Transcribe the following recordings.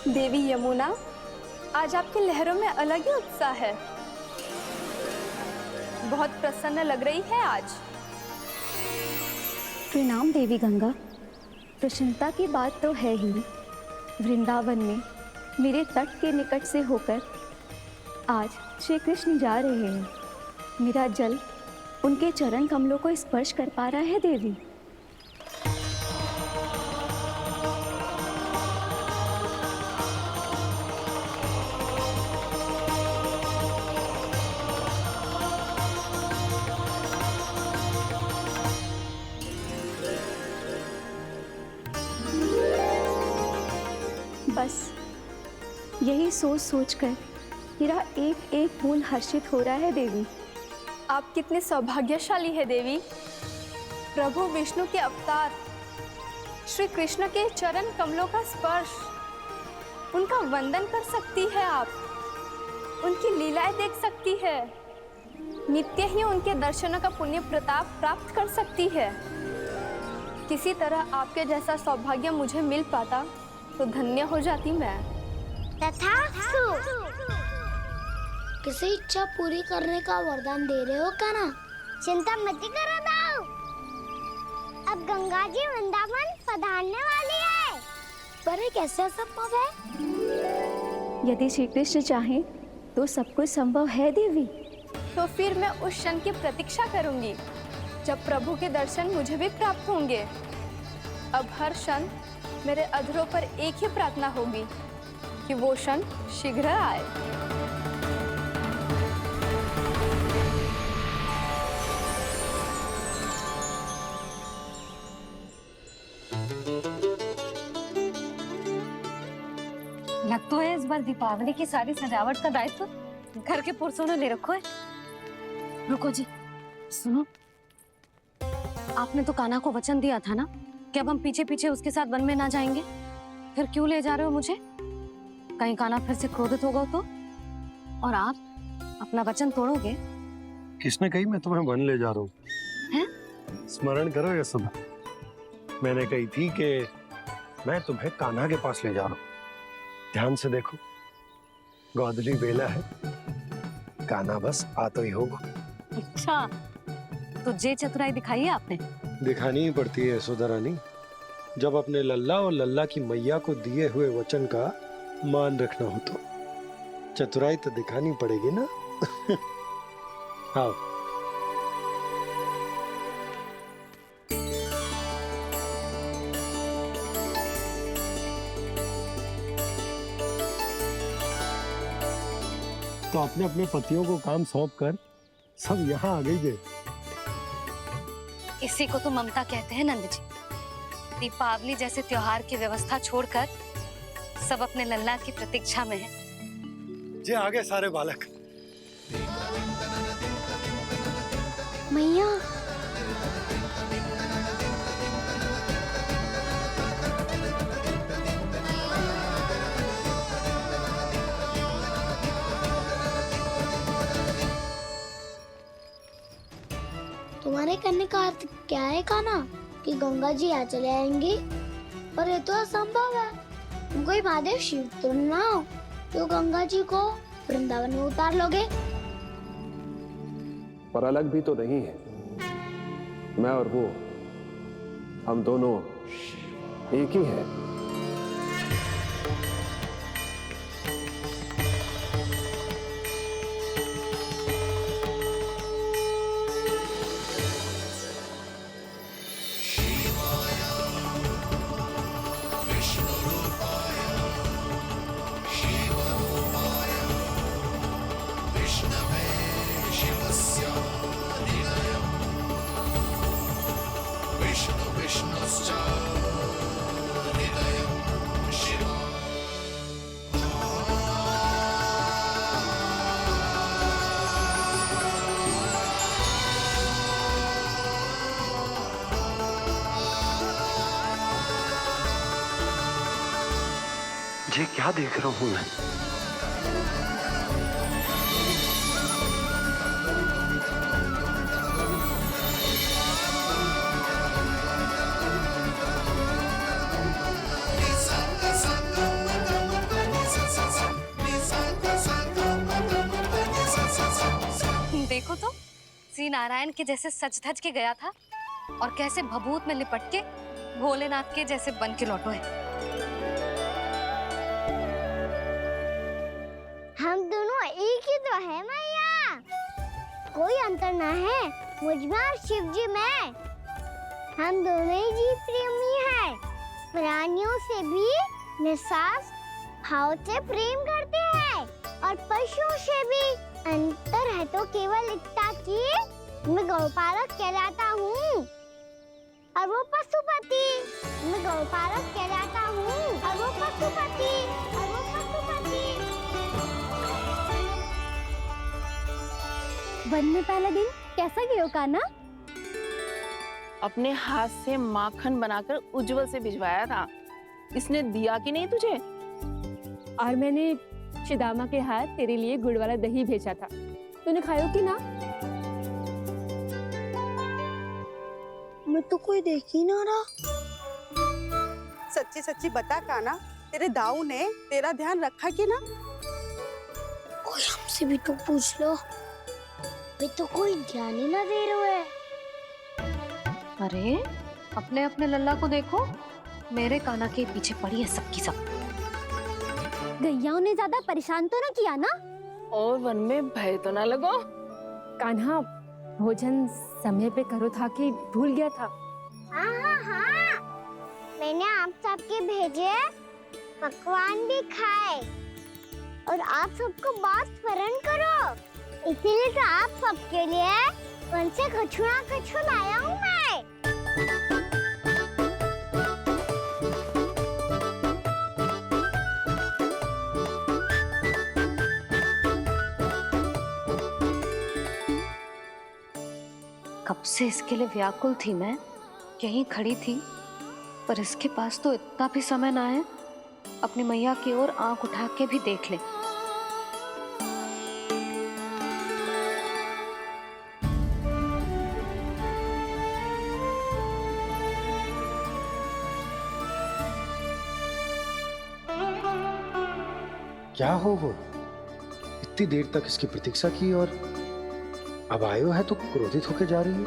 देवी यमुना, आज आपकी लहरों में अलग ही उत्साह है। बहुत प्रसन्न लग रही है आज। प्रणाम देवी गंगा। प्रसन्नता की बात तो है ही। वृंदावन में मेरे तट के निकट से होकर आज श्री कृष्ण जा रहे हैं। मेरा जल उनके चरण कमलों को स्पर्श कर पा रहा है देवी। बस यही सोच सोचकर मेरा एक एक फूल हर्षित हो रहा है देवी। आप कितने सौभाग्यशाली है देवी। प्रभु विष्णु के अवतार श्री कृष्ण के चरण कमलों का स्पर्श, उनका वंदन कर सकती है आप, उनकी लीलाएं देख सकती है, नित्य ही उनके दर्शनों का पुण्य प्रताप प्राप्त कर सकती है। किसी तरह आपके जैसा सौभाग्य मुझे मिल पाता तो धन्य हो जाती मैं। तथास्तु। किसी इच्छा पूरी करने का वरदान दे रहे हो क्या ना? चिंता मत करो दाऊ। अब गंगा जी वृंदावन पधारने वाली है। पर ये कैसे संभव है? यदि श्री कृष्ण चाहें तो सब कुछ संभव है देवी। तो फिर मैं उस क्षण की प्रतीक्षा करूंगी जब प्रभु के दर्शन मुझे भी प्राप्त होंगे। अब हर क्षण मेरे अधरों पर एक ही प्रार्थना होगी कि वो क्षण शीघ्र आए। लग तो है इस बार दीपावली की सारी सजावट का दायित्व घर के पुरुषों ने ले रखो है। रुको जी, सुनो, आपने तो कान्हा को वचन दिया था ना कि अब हम पीछे पीछे उसके साथ वन में ना जाएंगे। फिर क्यों ले जा रहे हो मुझे? कहीं कान्हा फिर से क्रोधित होगा तो? और आप अपना वचन तोड़ोगे? किसने कही मैं तुम्हें वन ले जा रहा हूँ? हैं? स्मरण करो यशोदा, मैंने कही थी कि मैं तुम्हें कान्हा के पास ले जा रहा हूँ। ध्यान से देखो, गोधली बेला है, कान्हा बस आ तो ही होगा। अच्छा, तो जे चतुराई दिखाई है आपने? दिखानी ही पड़ती है यशोदा रानी, जब अपने लल्ला और लल्ला की मैया को दिए हुए वचन का मान रखना हो तो चतुराई तो दिखानी पड़ेगी ना। हाँ, तो अपने अपने पतियों को काम सौंप कर सब यहाँ आ गई है। इसी को तो ममता कहते हैं नंद जी। दीपावली जैसे त्योहार की व्यवस्था छोड़कर सब अपने लल्ला की प्रतीक्षा में हैं। जे आगे सारे बालक। मैया, तुम्हारे कहने का अर्थ क्या है कान्हा? कि गंगा जी यहाँ चले आएंगी? पर ये तो असंभव है। तुम कोई महादेव शिव तो ना हो तो गंगा जी को वृंदावन में उतार लोगे? पर अलग भी तो नहीं है। मैं और वो, हम दोनों एक ही हैं। ये क्या देख रहा हूँ मैं? श्री नारायण के जैसे सच धज के गया था और कैसे भभूत में लिपट के भोलेनाथ के जैसे बन के लौटो है। हम दोनों एक ही तो है मैया, कोई अंतर ना है मुझ में और शिव जी में। हम दोनों ही जीव प्रेमी हैं, प्राणियों से भी निस्वार्थ भाव से प्रेम करते हैं और पशुओं से भी। अंतर है तो केवल इतना कि मैं गौपालक कहलाता हूँ और वो पशुपति। मैं गौपालक कहलाता हूँ और वो पशुपति, और वो पशुपति। वन में पहला दिन कैसा गया कान्हा? अपने हाथ से माखन बनाकर उज्जवल से भिजवाया था। इसने दिया कि नहीं तुझे? और मैंने शिदामा के हाथ तेरे लिए गुड़ वाला दही भेजा था, तूने खायो कि ना? मैं तो कोई देख ही ना रहा। सच्ची सच्ची बता कान्हा, तेरे दाऊ ने तेरा ध्यान रखा कि ना? कोई हमसे भी तो पूछ लो, वे तो कोई ध्यान ही ना दे रहे हैं। अरे अपने अपने लल्ला को देखो, मेरे कान्हा के पीछे पड़ी है सबकी सब। गैयाओं ने ज्यादा परेशान तो ना किया ना? और वन में भय तो ना लगो? कान्हा भोजन समय पे करो था कि भूल गया था? हाँ, मैंने आप सबके भेजे पकवान भी खाए और आप सबको बात स्मरण करो, इसीलिए तो आप सबके लिए वन से कछुआ कछु लाया हूँ मैं। कब से इसके लिए व्याकुल थी मैं, यहीं खड़ी थी, पर इसके पास तो इतना भी समय ना है अपनी मैया की ओर आंख उठा के भी देख ले। क्या हो वो? इतनी देर तक इसकी प्रतीक्षा की और अब आयो है तो क्रोधित होकर जा रही है।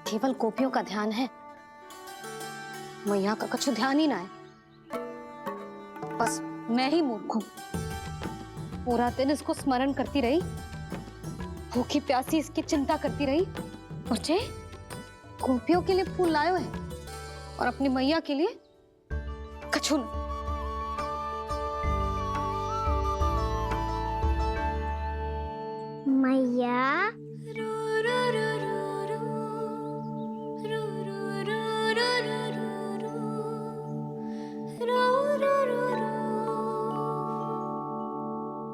केवल गोपियों का ध्यान है, मैया का कुछ ध्यान ही ना है। बस मैं ही मूर्ख हूं, पूरा दिन इसको स्मरण करती रही, भूखी प्यासी इसकी चिंता करती रही, और जे गोपियों के लिए फूल लायो है और अपनी मैया के लिए कछुल। मैया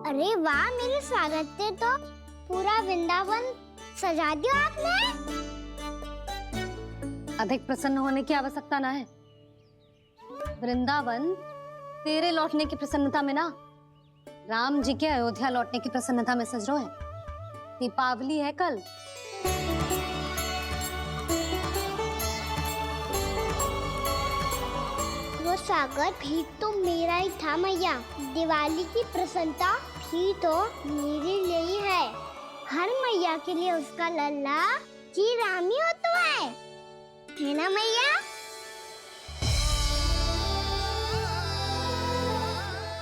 अरे वाह, मेरे स्वागत से तो पूरा वृंदावन सजा दिया आपने। अधिक प्रसन्न होने की आवश्यकता ना है। वृंदावन तेरे लौटने की प्रसन्नता में ना, राम जी के अयोध्या लौटने की प्रसन्नता में सज रहे हैं। दीपावली है कल। वो सागर भी तो मेरा ही था मैया। दिवाली की प्रसन्नता भी तो मेरे लिए ही है। हर मैया के लिए उसका लल्ला जी राम ही होता है ना मैया?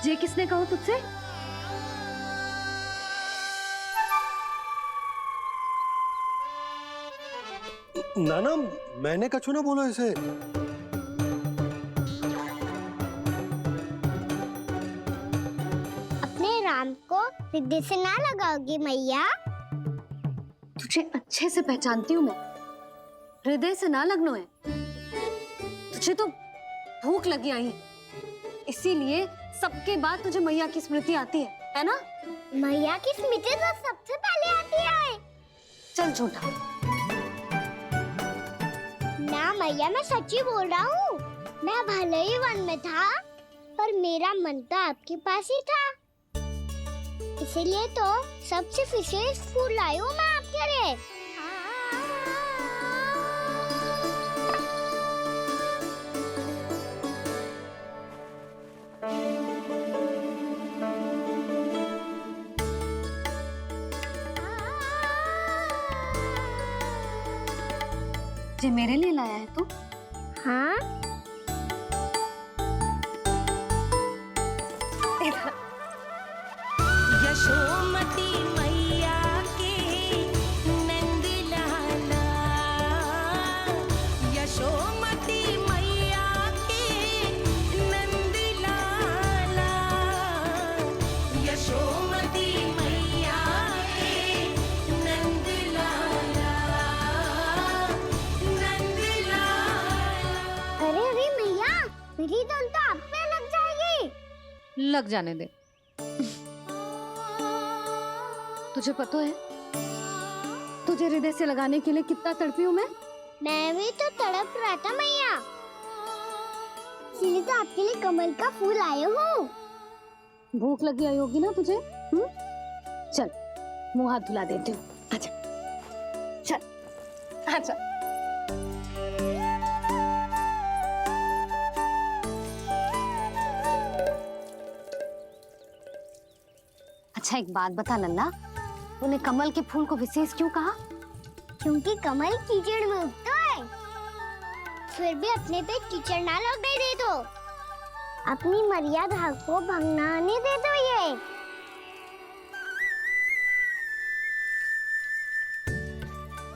ये किसने कहा तुझसे? नाना, मैंने कछु ना बोला इसे। अपने राम को हृदय से ना लगाओगी मैया? तुझे अच्छे से पहचानती हूँ मैं, हृदय से ना लगनो है। तुझे तो भूख लगी आई, इसीलिए सबके बाद तुझे मैया की स्मृति आती है ना? मैया की स्मृति तो सबसे पहले आती है। चल झूठा। ना मैया, मैं सच्ची बोल रहा हूँ। मैं भले ही वन में था, पर मेरा मन तो आपके पास ही था। इसीलिए तो सबसे विशेष फूल लाई हूँ मैं आपके लिए। मुझे मेरे लिए लाया है तू? हाँ, यशोमती मैया के नंद लाला, यशोमती मैया के नंद लाला, यशोमती मैया के नंद लाला, नंद लाला। अरे अरे मैया, मेरी धुन तो आप पे लग जाएगी। लग जाने दे। तुझे पता है तुझे हृदय से लगाने के लिए कितना तड़पी हूँ मैं भी तो तड़प रहा था मैया, इसीलिए तो आपके लिए कमल का फूल आए हूँ। भूख लगी आई होगी ना तुझे? चल मुंह हाथ धुला देती हूँ। आजा चल आजा। अच्छा एक बात बता लल्ला, तूने कमल के फूल को विशेष क्यों कहा? क्योंकि कमल कीचड़ में उगता है, फिर भी अपने पे कीचड़ ना लगने दे दो, अपनी मर्यादा को भंग ना आने दे दो।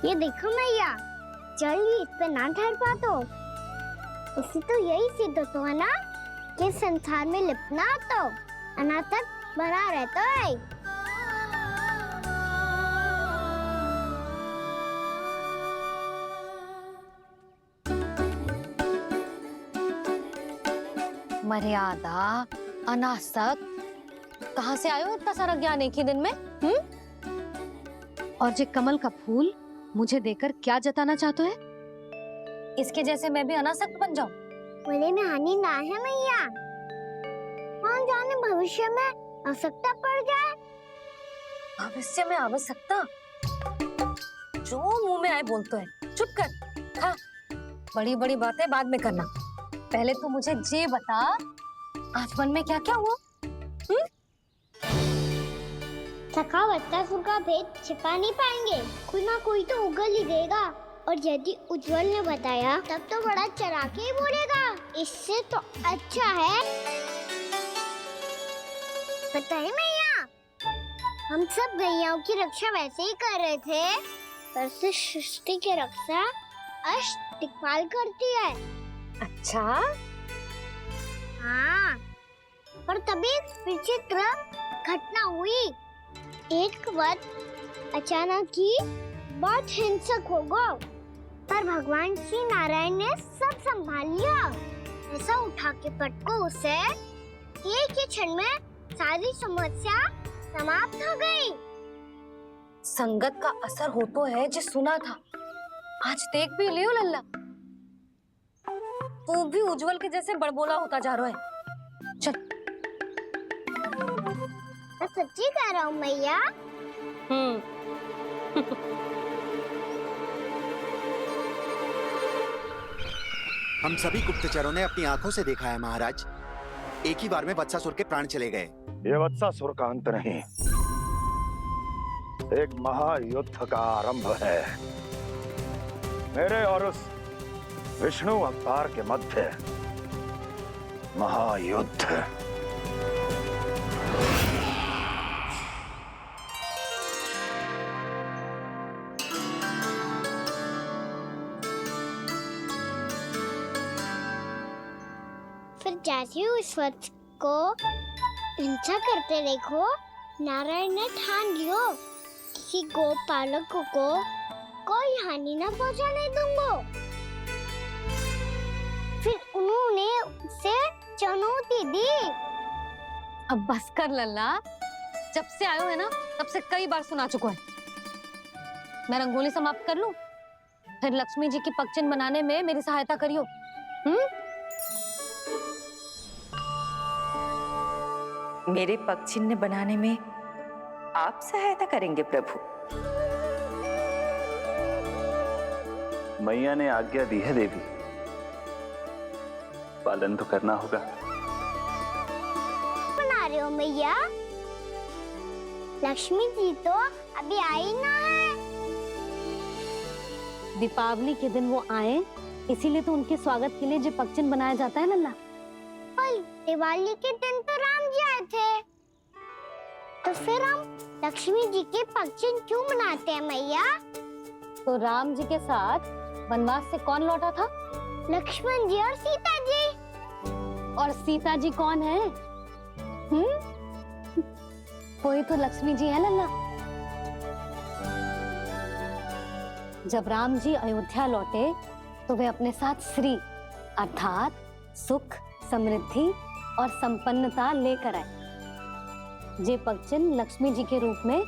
ये देखो मैया, जल ही इस पे ना ठहर पा तो इसी तो यही सिद्ध होता है ना कि संसार में लिपना तो अनाथक बना रहता है। मर्यादा, अनासक, कहाँ से आयो इतना सारा ज्ञान एक ही दिन में? और जे कमल का फूल मुझे देकर क्या जताना चाहते है? इसके जैसे मैं भी अनासक्त बन जाऊं? बोले में हानि ना है मैया, कौन जाने भविष्य में आवश्यकता पड़ जाए। भविष्य में आवश्यकता? जो मुंह में आए बोलते हैं, चुप कर। हाँ, बड़ी बड़ी बातें बाद में करना, पहले तू मुझे ये बता आज मन में क्या क्या हुआ? सखा बत्तासुर का भेद छिपा नहीं पाएंगे, कोई ना कोई तो उगल ही देगा, और यदि उज्जवल ने बताया तब तो बड़ा चला के ही बोलेगा। इससे तो अच्छा है, पता है मैया, हम सब गैयाओं की रक्षा वैसे ही कर रहे थे, पर से सृष्टि की रक्षा अष्ट दिक्पाल करती है। अच्छा हाँ, पर तभी विचित्र घटना हुई। एक वक्त अचानक ही बहुत हिंसक हो गया, पर भगवान श्री नारायण ने सब संभाल लिया। ऐसा उठा के पटको उसे, एक ही क्षण में सारी समस्या समाप्त हो गई। संगत का असर हो तो है जो सुना था, आज देख भी लियो लल्ला, तू भी उज्जवल के जैसे बड़बोला होता जा रहा है। चल मैं सच्ची कह रहा हूँ मैया। हम सभी गुप्तचरों ने अपनी आंखों से देखा है महाराज, एक ही बार में वत्सासुर के प्राण चले गए। ये वत्सासुर का अंत नहीं, एक महायुद्ध का आरंभ है। मेरे और उस विष्णु अवतार के मध्य महायुद्ध। फिर जैसे ही उस वत्स को हिंसा करते देखो, नारायण ने ठान लियो किसी गोपालक को कोई हानि न पहुंचाने दूंगा। फिर उन्होंने उसे चुनौती दी। अब बस कर लल्ला, जब से आयो है ना तब से कई बार सुना चुका है। मैं रंगोली समाप्त कर लूं, फिर लक्ष्मी जी की पगचिन बनाने में मेरी सहायता करियो। मेरे पगचिन्ह बनाने में आप सहायता करेंगे प्रभु? मैया ने आज्ञा दी है देवी, पालन तो करना होगा। बना रहे हो मैया? लक्ष्मी जी तो अभी आई ना है। दीपावली के दिन वो आए, इसीलिए तो उनके स्वागत के लिए जो पक्चिन बनाया जाता है लल्ला। पर दिवाली के दिन तो राम जी आए थे, तो फिर हम लक्ष्मी जी के पक्चिन क्यों मनाते हैं मैया? तो राम जी के साथ वनवास से कौन लौटा था? लक्ष्मण जी और सीता जी। और सीता जी कौन है? वही तो लक्ष्मी जी है लल्ला। जब राम जी अयोध्या लौटे तो वे अपने साथ श्री अर्थात सुख, समृद्धि और संपन्नता लेकर आए। जे पक्चिन लक्ष्मी जी के रूप में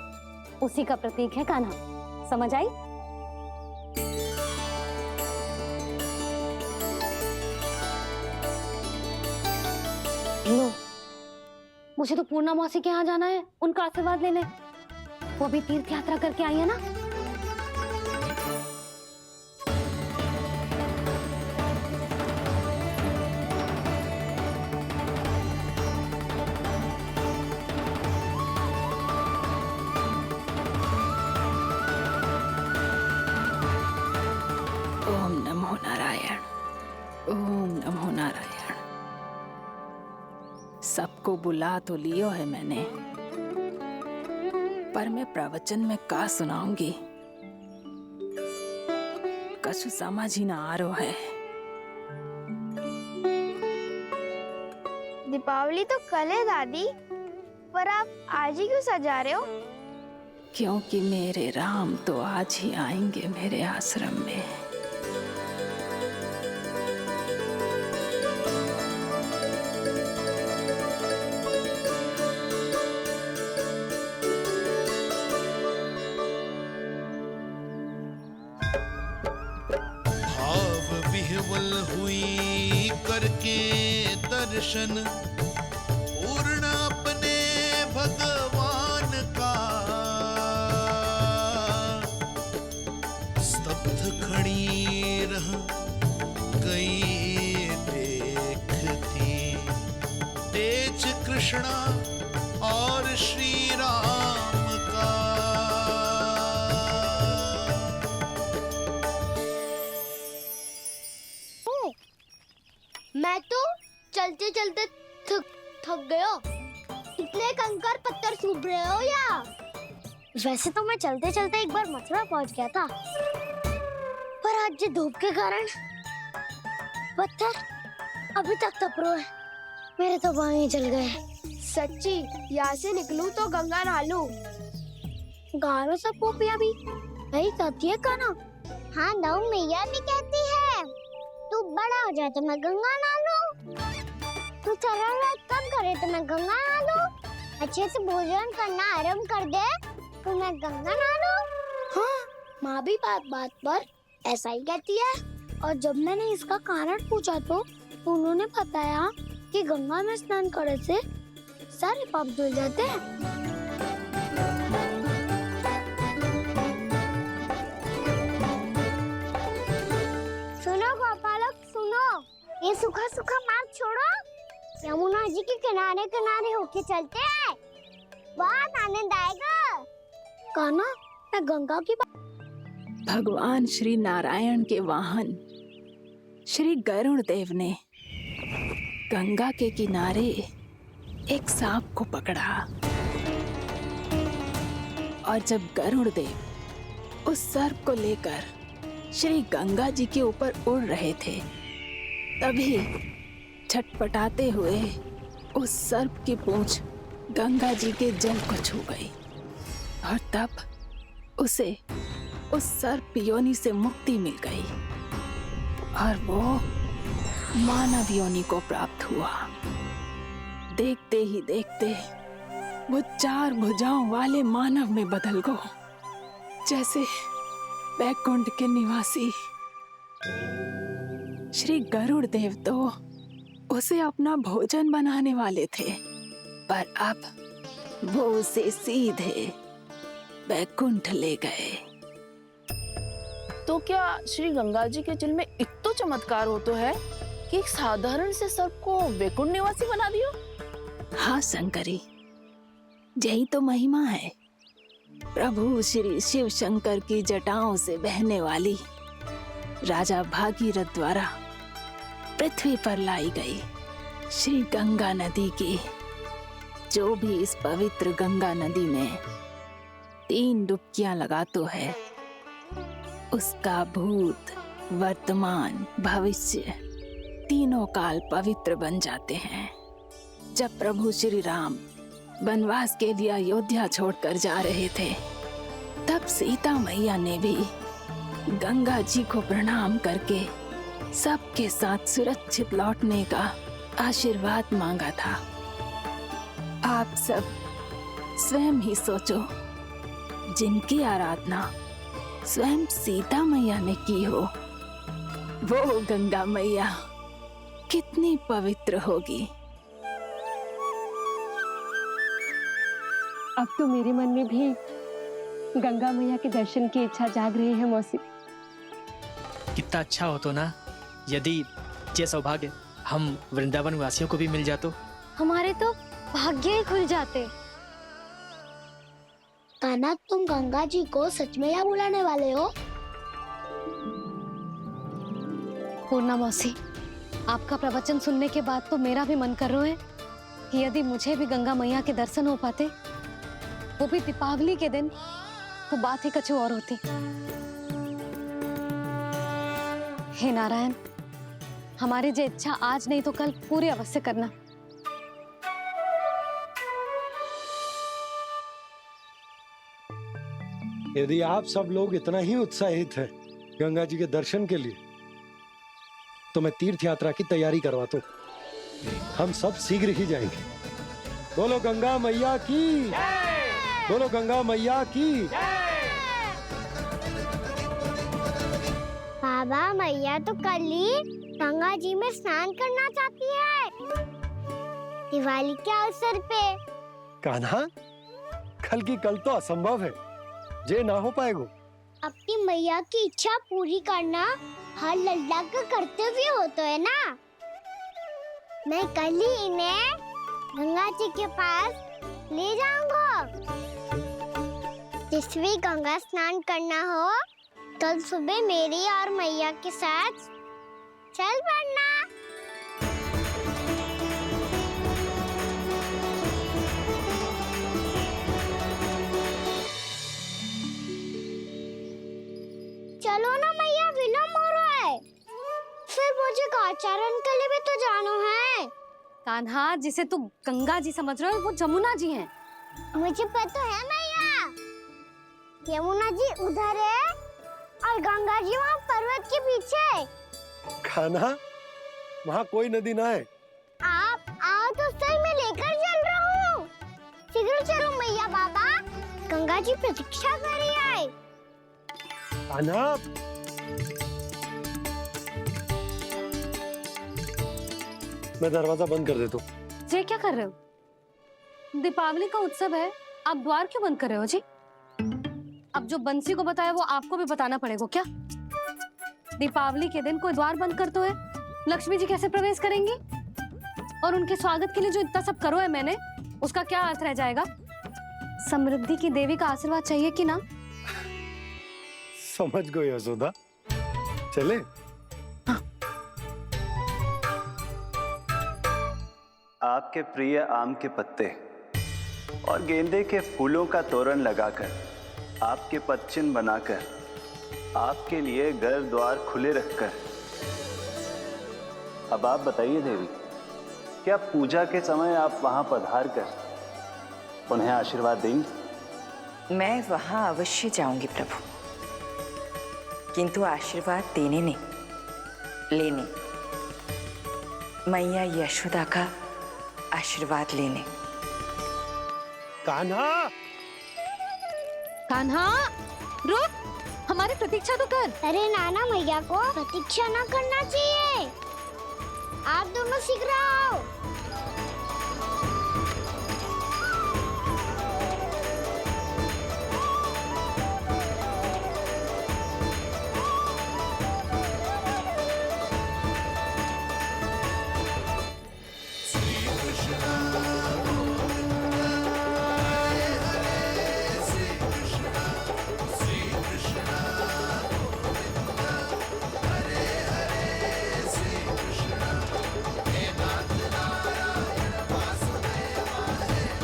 उसी का प्रतीक है कान्हा। समझ आई? लो, मुझे तो पूर्णा मौसी के यहाँ जाना है, उनका आशीर्वाद लेने। वो भी तीर्थ यात्रा करके आई है ना। ओम नमो नारायण, ओम नमो नारायण। सबको बुला तो लियो है मैंने, पर मैं प्रवचन में का सुनाऊंगी, कछु समझ ही ना आ रहा है। दीपावली तो कल है दादी, पर आप आज ही क्यों सजा रहे हो? क्योंकि मेरे राम तो आज ही आएंगे मेरे आश्रम में। विह्वल हुई करके दर्शन, पूर्ण अपने भगवान का, स्तब्ध खड़ी रह गई देखती तेज कृष्णा और श्री राम का। मैं तो चलते चलते थक गया। इतने कंकर पत्थर सूख रहे हो या? वैसे तो मैं चलते चलते एक बार मथुरा पहुंच गया था, पर आज ये धूप के कारण पत्थर अभी तक तप रहे हैं। मेरे तो पाँव ही जल गए। सच्ची, यहाँ से निकलूं तो गंगा नहा लूं। गारो सब पोपिया भी वही कहती है कान्हा। हाँ, नौ मैया भी कहती है तू बड़ा हो जाए तो मैं गंगा नहा लूं, तू चरण व्रत कम करे तो मैं गंगा नहा लूं, अच्छे से भोजन करना आरंभ कर दे तो मैं गंगा नहा लूं। हाँ, माँ भी बात बात पर ऐसा ही कहती है। और जब मैंने इसका कारण पूछा तो उन्होंने बताया कि गंगा में स्नान करने से सारे पाप धुल जाते हैं। ये सूखा सूखा मार्ग छोड़ो, यमुना जी के किनारे किनारे होके चलते हैं, बहुत आनंद आएगा। कान्हा, मैं गंगा की भगवान श्री नारायण के वाहन श्री गरुड़ देव ने गंगा के किनारे एक सांप को पकड़ा, और जब गरुड़ देव उस सर्प को लेकर श्री गंगा जी के ऊपर उड़ रहे थे, तभी छटपटाते हुए उस सर्प की पूंछ गंगा जी के जल को छू गई, और तब उसे उस सर्प योनि से मुक्ति मिल गई और वो मानव योनि को प्राप्त हुआ। देखते ही देखते वो 4 भुजाओं वाले मानव में बदल गो, जैसे बैकुंठ के निवासी श्री गरुड़ देव तो उसे अपना भोजन बनाने वाले थे, पर अब वो उसे सीधे बैकुंठ ले गए। तो क्या श्री गंगा जी के जल में इतना चमत्कार हो तो है कि एक साधारण से सर्प को बैकुंठ निवासी बना दियो? हाँ शंकरी, यही तो महिमा है प्रभु श्री शिव शंकर की जटाओं से बहने वाली राजा भागीरथ द्वारा पृथ्वी पर लाई गई श्री गंगा नदी की, जो भी इस पवित्र गंगा नदी में 3 डुबकियां लगातो है, उसका भूत, वर्तमान, भविष्य तीनों काल पवित्र बन जाते हैं। जब प्रभु श्री राम वनवास के लिए अयोध्या छोड़कर जा रहे थे, तब सीता मैया ने भी गंगा जी को प्रणाम करके सबके साथ सुरक्षित लौटने का आशीर्वाद मांगा था। आप सब स्वयं ही सोचो, जिनकी आराधना स्वयं सीता मैया ने की हो, वो गंगा मैया कितनी पवित्र होगी। अब तो मेरे मन में भी गंगा मैया के दर्शन की इच्छा जाग रही है मौसी। कितना अच्छा हो तो ना यदि ये सौभाग्य हम वृंदावन वासियों को भी मिल जातो। हमारे तो भाग्य ही खुल जाते। कान्हा, तुम गंगा जी को सच में यहाँ बुलाने वाले हो? पूर्णा मौसी, आपका प्रवचन सुनने के बाद तो मेरा भी मन कर रहा है कि यदि मुझे भी गंगा मैया के दर्शन हो पाते, वो भी दीपावली के दिन, तो बात ही कुछ और होती। हे नारायण, हमारी जो इच्छा आज नहीं तो कल पूरी अवश्य करना। यदि आप सब लोग इतना ही उत्साहित हैं गंगा जी के दर्शन के लिए, तो मैं तीर्थ यात्रा की तैयारी करवाता हूँ। हम सब शीघ्र ही जाएंगे। बोलो गंगा मैया की, बोलो गंगा मैया की। बाबा, मैया तो कल ही गंगा जी में स्नान करना चाहती है, दिवाली के अवसर पे। कान्हा, कल की कल तो असंभव है, जे ना हो पाएगा। अपनी मैया की इच्छा पूरी करना हर लल्ला का कर्तव्य होता है ना। मैं कल ही इन्हें गंगा जी के पास ले जाऊंगा। जिस भी गंगा स्नान करना हो, कल सुबह मेरी और मैया के साथ चल पड़ना। चलो ना मैया, विलम्ब हो रहा है। फिर मुझे गौचारण के लिए भी तो जाना है। कान्हा, जिसे तू गंगा जी समझ रहे हो, वो जमुना जी हैं। मुझे पता है मैया, यमुना जी उधर है और गंगा जी वहाँ पर्वत के पीछे। कान्हा, वहाँ कोई नदी ना है। आप आओ तो सही, मैं लेकर चल रहा हूँ। शीघ्र चलो मैया। बाबा, गंगा जी प्रतीक्षा कर रही है। कान्हा, मैं दरवाजा बंद कर देता हूँ। ये क्या कर रहे हो? दीपावली का उत्सव है, आप द्वार क्यों बंद कर रहे हो जी? अब जो बंसी को बताया वो आपको भी बताना पड़ेगा क्या? दीपावली के दिन कोई द्वार बंद कर तो है, लक्ष्मी जी कैसे प्रवेश करेंगी? और उनके स्वागत के लिए जो इतना सब करो है मैंने, उसका क्या अर्थ रह जाएगा? समृद्धि की देवी का आशीर्वाद चाहिए कि ना? समझ गई यशोदा, चले। आपके प्रिय आम के पत्ते और गेंदे के फूलों का तोरण लगाकर, आपके पदचिन्ह बनाकर, आपके लिए घर द्वार खुले रखकर, अब आप बताइए देवी, क्या पूजा के समय आप वहां पधार कर उन्हें आशीर्वाद देंगी? मैं वहां अवश्य जाऊंगी प्रभु, किंतु आशीर्वाद देने नहीं, लेने, मैया यशोदा का आशीर्वाद लेने। कान्हा, कान्हा, रुक, हमारी प्रतीक्षा तो कर। अरे नाना, मैया को प्रतीक्षा ना करना चाहिए। आप दोनों शीघ्र आओ।